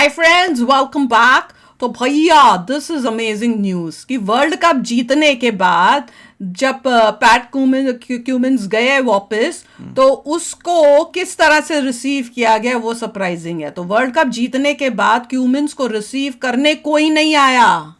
Hi friends, welcome back. तो भैया this is amazing news कि वर्ल्ड कप जीतने के बाद जब पैट क्यूमिंस गए वापस तो उसको किस तरह से रिसीव किया गया वो सरप्राइजिंग है। तो वर्ल्ड कप जीतने के बाद क्यूमिंस को रिसीव करने कोई नहीं आया।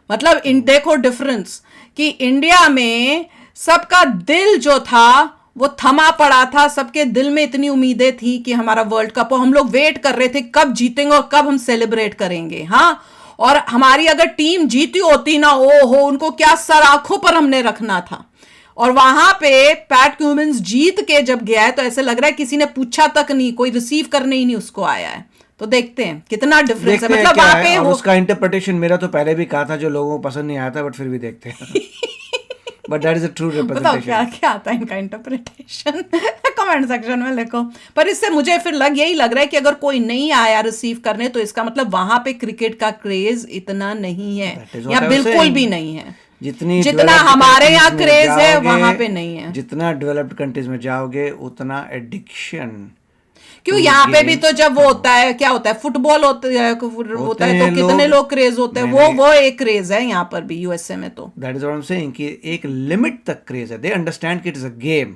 मतलब देखो डिफरेंस कि इंडिया में सबका दिल जो था वो थमा पड़ा था, सबके दिल में इतनी उम्मीदें थी कि हमारा वर्ल्ड कप, और हम लोग वेट कर रहे थे कब जीतेंगे और कब हम सेलिब्रेट करेंगे। हाँ, और हमारी अगर टीम जीती होती ना, ओ हो, उनको क्या सर आंखों पर हमने रखना था। और वहां पे पैट क्यूमिंस जीत के जब गया है तो ऐसे लग रहा है किसी ने पूछा तक नहीं, कोई रिसीव करने ही नहीं उसको आया है। तो देखते हैं कितना डिफरेंस है। मतलब वहां पे उसका इंटरप्रिटेशन मेरा तो पहले भी कहा था जो लोगों को पसंद नहीं आया था, बट फिर भी देखते हैं। But that is a true representation. बताओ क्या क्या आता है इनका इंटरप्रिटेशन। कमेंट सेक्शन में लिखो। पर इससे मुझे फिर यही लग रहा है कि अगर कोई नहीं आया रिसीव करने तो इसका मतलब वहां पे क्रिकेट का क्रेज इतना नहीं है या बिल्कुल भी नहीं है जितना हमारे यहाँ क्रेज है वहां पे नहीं है। जितना डेवलप्ड कंट्रीज में जाओगे उतना एडिक्शन। क्यों यहाँ पे भी तो जब वो होता है, क्या होता है, फुटबॉल होता है तो कितने लोग क्रेज होते हैं, वो एक क्रेज है यहाँ पर भी यूएसए में। तो that is what I am saying कि एक लिमिट तक क्रेज है। दे अंडरस्टैंड कि इट इज अ गेम,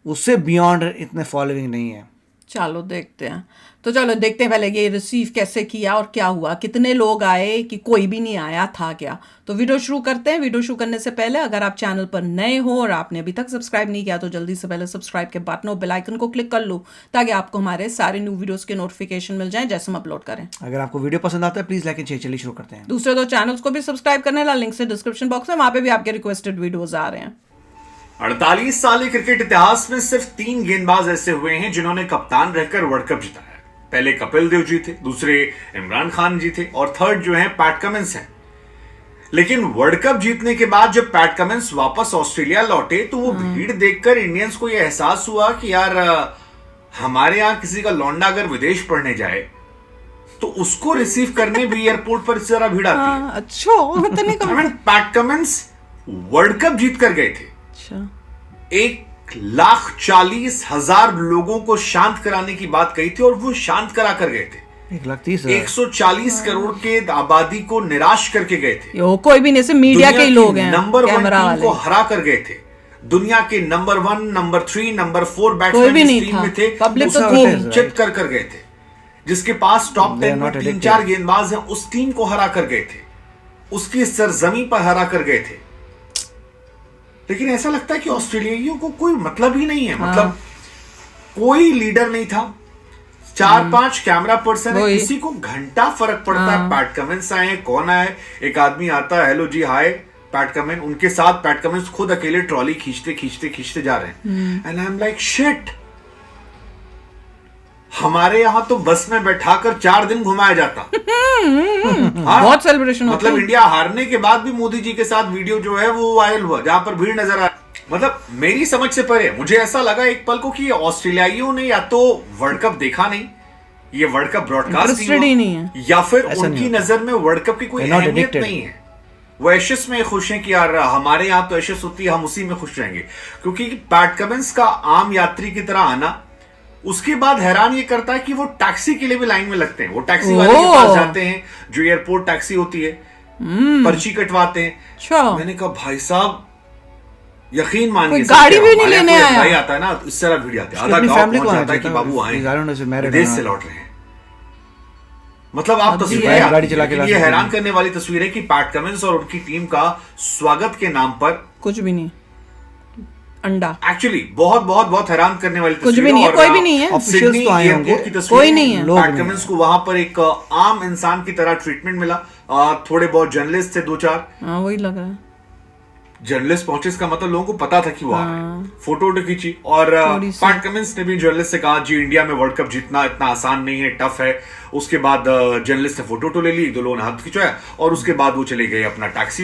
उससे बियॉन्ड इतने फॉलोइंग नहीं है। चलो देखते हैं। तो चलो देखते हैं पहले ये रिसीव कैसे किया और क्या हुआ, कितने लोग आए कि कोई भी नहीं आया था क्या। तो वीडियो शुरू करते हैं। वीडियो शुरू करने से पहले अगर आप चैनल पर नए हो और आपने अभी तक सब्सक्राइब नहीं किया तो जल्दी से पहले सब्सक्राइब के बटन और बेल आइकन को क्लिक कर लो ताकि आपको हमारे सारे न्यू वीडियोस के नोटिफिकेशन मिल जाए जैसे हम अपलोड करें। अगर आपको वीडियो पसंद आता है प्लीज लाइक एंड शेयर। चलिए शुरू करते हैं। दूसरे दो चैनल्स को भी सब्सक्राइब करने वाला लिंक से डिस्क्रिप्शन बॉक्स में, वहां पे भी आपके रिक्वेस्टेड वीडियोज आ रहे हैं। 48 साल क्रिकेट इतिहास में सिर्फ 3 गेंदबाज ऐसे हुए हैं जिन्होंने कप्तान रहकर वर्ल्ड कप जिताया। पहले कपिल देव जी थे, दूसरे इमरान खान जी थे और थर्ड जो है पैट कमिंस हैं। लेकिन वर्ल्ड कप जीतने के बाद जब पैट कमिंस वापस ऑस्ट्रेलिया लौटे तो वो भीड़ देखकर इंडियंस को यह एहसास हुआ कि यार हमारे यहां किसी का लौंडा अगर विदेश पढ़ने जाए तो उसको रिसीव करने भी एयरपोर्ट पर इस तरह भीड़ आती है। अच्छा, पैट कमिंस वर्ल्ड कप जीत कर गए थे। 1,40,000 लोगों को शांत कराने की बात कही थी और वो शांत करा कर गए थे। 140 करोड़ के आबादी को निराश करके गए थे। कोई भी नहीं, से मीडिया के लोग हैं, नंबर 1 टीम को हरा कर गए थे। दुनिया के नंबर 1, नंबर 3, नंबर 4 बैट्समैन इस टीम में थे। पब्लिक तो चित कर गए थे। जिसके पास टॉप 10 में 3-4 गेंदबाज हैं उस टीम को हरा कर गए थे, उसकी सरजमी पर हरा कर गए थे। लेकिन ऐसा लगता है कि ऑस्ट्रेलियाइयों को कोई मतलब ही नहीं है। मतलब कोई लीडर नहीं था। 4-5 कैमरा पर्सन है, किसी को घंटा फर्क पड़ता है पैट कमिंस आए कौन आए। एक आदमी आता है, हेलो जी, हाय पैट कमिंस, उनके साथ पैट कमिंस खुद अकेले ट्रॉली खींचते जा रहे हैं। And I am like shit, हमारे यहां तो बस में बैठाकर 4 दिन घुमाया जाता। बहुत सेलिब्रेशन मतलब इंडिया हारने के बाद भी मोदी जी के साथ वीडियो जो है वो वायरल हुआ जहां पर भीड़ नजर आ। मतलब मेरी समझ से परे मुझे ऐसा लगा एक पल को कि ऑस्ट्रेलियाइयों ने या तो वर्ल्ड कप देखा नहीं, ये वर्ल्ड कप ब्रॉडकास्ट नहीं है, या फिर उनकी नजर में वर्ल्ड कप की कोई अहमियत नहीं है। वो एशेस में खुश हैं कि यार हमारे यहां तो एशेस होती है, हम उसी में खुश रहेंगे। क्योंकि पैट कमिंस का आम यात्री की तरह आना, उसके बाद हैरान ये करता है कि वो टैक्सी के लिए भी लाइन में लगते हैं। वो टैक्सी वाले के पास जाते हैं, जो एयरपोर्ट टैक्सी होती है, पर्ची कटवाते हैं। मैंने कहा भाई साहब यकीन मानिए, गाड़ी भी नहीं लेने आया। भाई आता है ना, इस तरह भीड़ आती है, आधा गांव पहुंच जाता है कि बाबू आए विदेश से लौट रहे हैं। मतलब आप तस्वीर, ये हैरान करने वाली तस्वीर है कि पैट कमिंस और उनकी टीम का स्वागत के नाम पर कुछ भी नहीं, अंडा। एक्चुअली बहुत हैरान करने वाली कुछ भी नहीं है, कोई भी नहीं है। सिडनी एयरपोर्ट की तस्वीर, कोई नहीं है। पैट कमिंस को वहां पर एक आम इंसान की तरह ट्रीटमेंट मिला। थोड़े बहुत जर्नलिस्ट थे 2-4, वही लग रहा है। जर्नलिस्ट पहुंचे, इसका मतलब लोगों को पता था कि वो आ रहे हैं। फोटो खींची और पैट कमिंस ने भी जर्नलिस्ट से कहा जी इंडिया में वर्ल्ड कप जीतना इतना आसान नहीं है, टफ है। उसके बाद जर्नलिस्ट ने फोटो ले ली, 2 लोगों ने हाथ खिंचवाया और उसके बाद वो चले गए अपना टैक्सी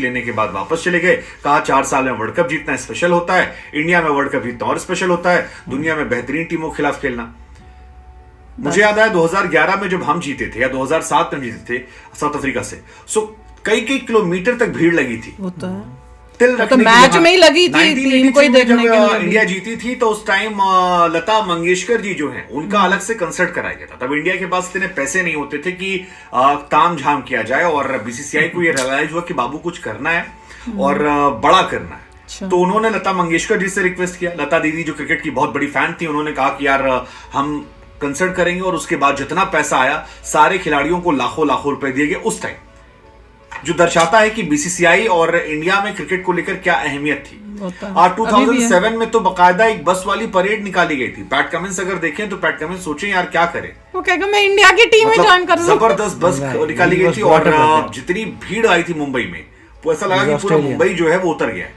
लेने के बाद वापस चले गए। कहा 4 साल में वर्ल्ड कप जीतना स्पेशल होता है, इंडिया में वर्ल्ड कप जीतना और स्पेशल होता है, दुनिया में बेहतरीन टीमों के खिलाफ खेलना। मुझे याद आया 2011 में जब हम जीते थे या 2007 में जीते थे साउथ अफ्रीका से, सो कई किलोमीटर तक भीड़ लगी थी। वो तो है। तिल तो रखने की मैच यहाँ- में ही लगी थी, टीम को ही 1983 में देखने जब के लिए भी। इंडिया जीती थी तो उस टाइम लता मंगेशकर जी जो हैं उनका अलग से कंसर्ट कराया गया था। तब इंडिया के पास इतने पैसे नहीं होते थे कि ताम झाम किया जाए, और बीसीसीआई को ये रियलाइज हुआ कि बाबू कुछ करना है और बड़ा करना है। अच्छा। तो उन्होंने लता मंगेशकर जी से रिक्वेस्ट किया। लता दीदी जो क्रिकेट की बहुत बड़ी फैन थी, उन्होंने कहा कि यार हम कंसर्ट करेंगे और उसके बाद जितना पैसा आया सारे खिलाड़ियों को लाखों लाखों रुपए दिए गए उस टाइम, जो दर्शाता है कि बीसीसीआई और इंडिया में क्रिकेट को लेकर क्या अहमियत थी। और 2007 में तो बकायदा एक बस वाली परेड निकाली गई थी। पैट कमिंस अगर देखें तो पैट कमिंस सोचें यार क्या करे, वो कहेगा मैं इंडिया की टीम में ज्वाइन कर लूं। जबरदस्त बस निकाली गई थी और जितनी भीड़ आई थी मुंबई में, वो ऐसा लगा कि पूरा मुंबई जो है वो उतर गया है।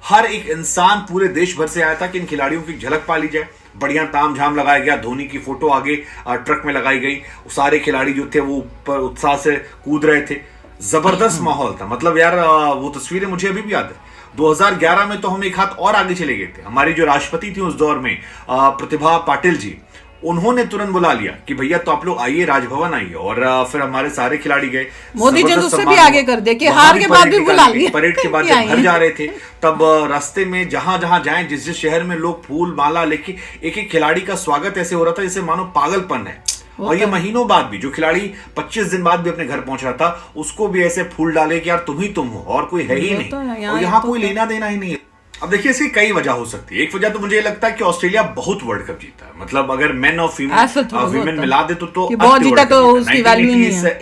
हर एक इंसान पूरे देश भर से आया था कि इन खिलाड़ियों की झलक पा ली जाए। बढ़िया ताम झाम लगाया गया, धोनी की फोटो आगे ट्रक में लगाई गई, सारे खिलाड़ी जो थे वो ऊपर उत्साह से कूद रहे थे। जबरदस्त माहौल था। मतलब यार वो तस्वीरें मुझे अभी भी याद है। 2011 में तो हम एक हाथ और आगे चले गए थे। हमारी जो राष्ट्रपति थी उस दौर में प्रतिभा पाटिल जी, उन्होंने तुरंत बुला लिया कि भैया तो आप लोग आइए, राजभवन आइए, और फिर हमारे सारे खिलाड़ी गए। मोदी जी जबरदस्त उससे भी सम्मान आगे हुआ। कर दिया कि वहां हार के बाद भी परेड बुला निकाली गई। लिया। परेड के बाद कि जब आइए। घर जा रहे थे तब रास्ते में जहां जहां जाएं, जिस जिस शहर में लोग फूल माला लेके एक एक खिलाड़ी का स्वागत ऐसे हो रहा था जैसे मानो पागलपन है। और ये महीनों बाद भी जो खिलाड़ी 25 दिन बाद भी अपने घर पहुंच रहा था, उसको भी ऐसे फूल डाले कि यार तुम ही तुम हो और कोई है ही नहीं, और यहाँ कोई लेना देना ही नहीं है। अब देखिए इसकी कई वजह हो सकती है। एक वजह तो मुझे लगता है कि ऑस्ट्रेलिया बहुत वर्ल्ड कप जीता है। मतलब अगर मेन और फीमेल मिला दे तो बहुत जीता तो उसकी वैल्यू नहीं है।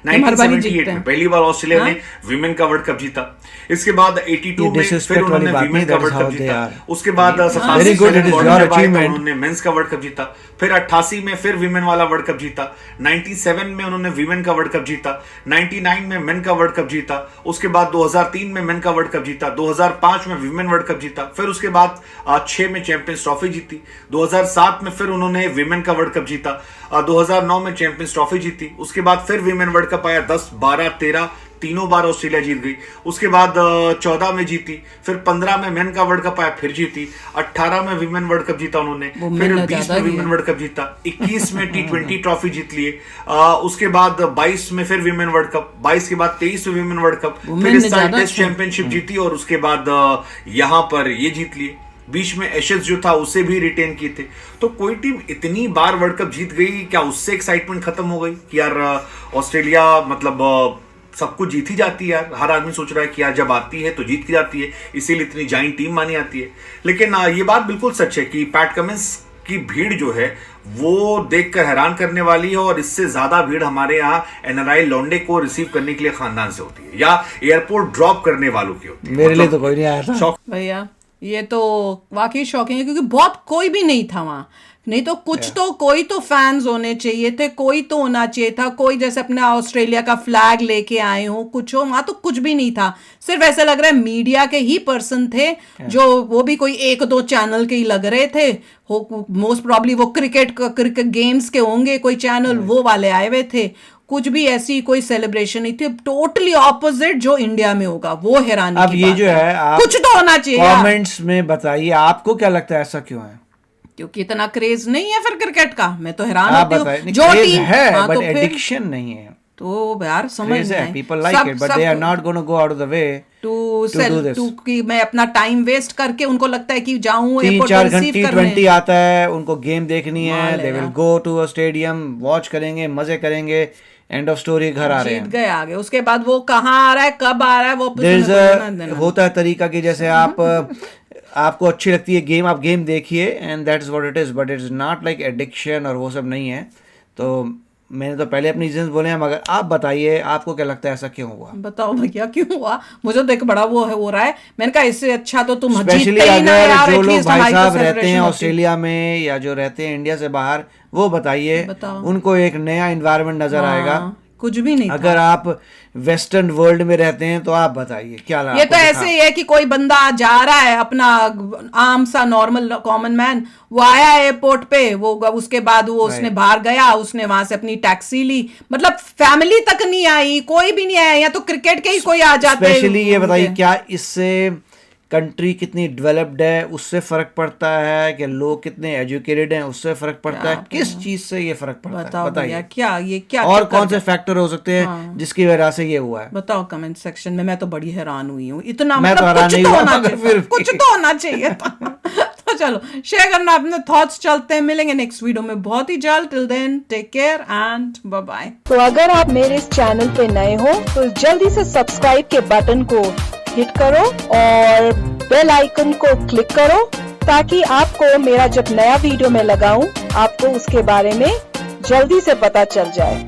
1978 में पहली बार ऑस्ट्रेलिया ने विमेन का वर्ल्ड कप जीता। इसके बाद 82 में फिर उन्होंने विमेन का वर्ल्ड कप जीता। उसके बाद 87 में उन्होंने मेंस का वर्ल्ड कप जीता। फिर 88 में फिर विमेन वाला वर्ल्ड कप जीता। 97 में उन्होंने विमेन का वर्ल्ड कप जीता। 99 में मेन का वर्ल्ड कप जीता। उसके बाद 2003 में मेन का वर्ल्ड कप जीता। 2005 में विमेन वर्ल्ड कप जीता। फिर उसके बाद 6 में चैंपियंस ट्रॉफी जीती। 2007 में फिर उन्होंने विमेन का वर्ल्ड कप जीता। 2009 में चैंपियंस ट्रॉफी जीती। उसके बाद फिर विमेन वर्ल्ड कप आया, 10, 12, 13 तीनों बार ऑस्ट्रेलिया जीत गई। उसके बाद 14 में जीती। फिर 15 में मेन का वर्ल्ड कप आया, फिर जीती। 18 में विमेन वर्ल्ड कप जीता उन्होंने। फिर 20 में विमेन वर्ल्ड कप जीता। 21 में T20 ट्रॉफी जीत लिए। उसके बाद 22 में फिर विमेन वर्ल्ड कप। 22 के बाद 23 में विमेन वर्ल्ड कप। फिर इस साल टेस्ट चैंपियनशिप जीती और उसके बाद यहां पर ये जीत लिए। बीच में एशेज जो था उसे भी रिटेन किए थे। तो कोई टीम इतनी बार वर्ल्ड कप जीत गई, क्या उससे एक्साइटमेंट खत्म हो गई कि यार ऑस्ट्रेलिया मतलब सब कुछ जीत ही जाती है यार। हर आदमी सोच रहा है कि यार जब आती है तो जीत की जाती है, इसीलिए इतनी जाइंट टीम मानी आती है। लेकिन ये बात बिल्कुल सच है कि पैट कमिंस की भीड़ जो है वो देखकर हैरान करने वाली है, और इससे ज्यादा भीड़ हमारे यहाँ एनआरआई लौंडे को रिसीव करने के लिए खानदान से होती है या एयरपोर्ट ड्रॉप करने वालों की होती है। मेरे लिए तो कोई नहीं आया था भैया, ये तो वाकई शॉकिंग है क्योंकि बहुत कोई भी नहीं था वहां। नहीं तो कुछ तो कोई तो फैंस होने चाहिए थे, कोई तो होना चाहिए था, कोई जैसे अपना ऑस्ट्रेलिया का फ्लैग लेके आए हो, कुछ हो। वहां तो कुछ भी नहीं था। सिर्फ ऐसा लग रहा है मीडिया के ही पर्सन थे, जो वो भी कोई 1-2 चैनल के ही लग रहे थे। मोस्ट प्रॉब्ली वो क्रिकेट गेम्स के होंगे कोई चैनल, वो वाले आए हुए थे। कुछ भी ऐसी कोई सेलिब्रेशन नहीं थी। टोटली ऑपोजिट जो इंडिया में होगा, वो हैरानी अब की ये बात जो है आप कुछ तो होना चाहिए। कमेंट्स में बताइए आपको क्या लगता है ऐसा क्यों है? क्योंकि इतना क्रेज नहीं है फिर क्रिकेट का। मैं तो हैरान आप होती बताइए। हूँ जो टीम है बट तो फिर एडिक्शन नहीं है। तो यार समझ Craze है, नहीं। people like it, but they are not going to go out of the way to do sell this. टू कि मैं अपना टाइम वेस्ट करके, उनको लगता है कि जाऊं 3-4 रिसीव घंटे करने। T20 आता है, उनको गेम देखनी है, माल है they will यार। go to a stadium, watch करेंगे, मजे करेंगे, एंड ऑफ स्टोरी, घर आ रहे जीत हैं। गए आगे। उसके बाद वो कहाँ आ रहा है, कब आ रहा है, वो There's a होता है तरीका कि जैसे आप आपको अच्छी लगती है गेम, आप गेम देखिए and that is what it is, but it's not like addiction और वो सब नहीं है। तो मैंने तो पहले अपनी रीजंस बोले हैं, मगर आप बताइए आपको क्या लगता है ऐसा क्यों हुआ? बताओ भैया क्यों हुआ? मुझे देख बड़ा वो है हो रहा है। मैंने कहा इससे अच्छा तो तुम स्पेशली जीतते ही ना अगर यार, जो लोग एटलीस्ट भाई हमारी तो साहब रहते हैं celebration होती। ऑस्ट्रेलिया में या जो रहते हैं इंडिया से बाहर, वो बताइए, बताओ। उनको एक नया इन्वायरमेंट नजर आएगा। हाँ, कुछ भी नहीं था। अगर आप वेस्टर्न वर्ल्ड में रहते हैं तो आप बताइए क्या ये तो ऐसे ही है कि कोई बंदा जा रहा है, अपना आम सा नॉर्मल कॉमन मैन, वो आया एयरपोर्ट पे, वो उसके बाद वो उसने बाहर गया, उसने वहां से अपनी टैक्सी ली। मतलब फैमिली तक नहीं आई, कोई भी नहीं आया। या तो क्रिकेट के ही कोई आ जाते हैं। स्पेशली ये बताइए क्या इससे कंट्री कितनी डेवलप्ड है उससे फ़र्क पड़ता है, कि लोग कितने एजुकेटेड हैं उससे फ़र्क पड़ता है, किस चीज़ से ये फ़र्क पड़ता है बताओ भैया, बताइए। क्या ये क्या और क्या कौन से फैक्टर हो सकते हैं जिसकी वजह से ये हुआ है? बताओ कमेंट सेक्शन में। मैं तो बड़ी हैरान हुई हूँ, इतना मैं तो मतलब हैरान कुछ नहीं तो हुआ, होना मगर चाहिए, फिर भी। कुछ तो होना चाहिए था। तो चलो शेयर करना अपने थॉट्स। चलते हैं, मिलेंगे नेक्स्ट वीडियो में बहुत ही जल्द। Till then take care and bye bye. तो अगर आप मेरे इस चैनल पे नए हो तो जल्दी से सब्सक्राइब के बटन को हिट करो और बेल आइकन को क्लिक करो, ताकि आपको मेरा जब नया वीडियो मैं लगाऊं आपको उसके बारे में जल्दी से पता चल जाए।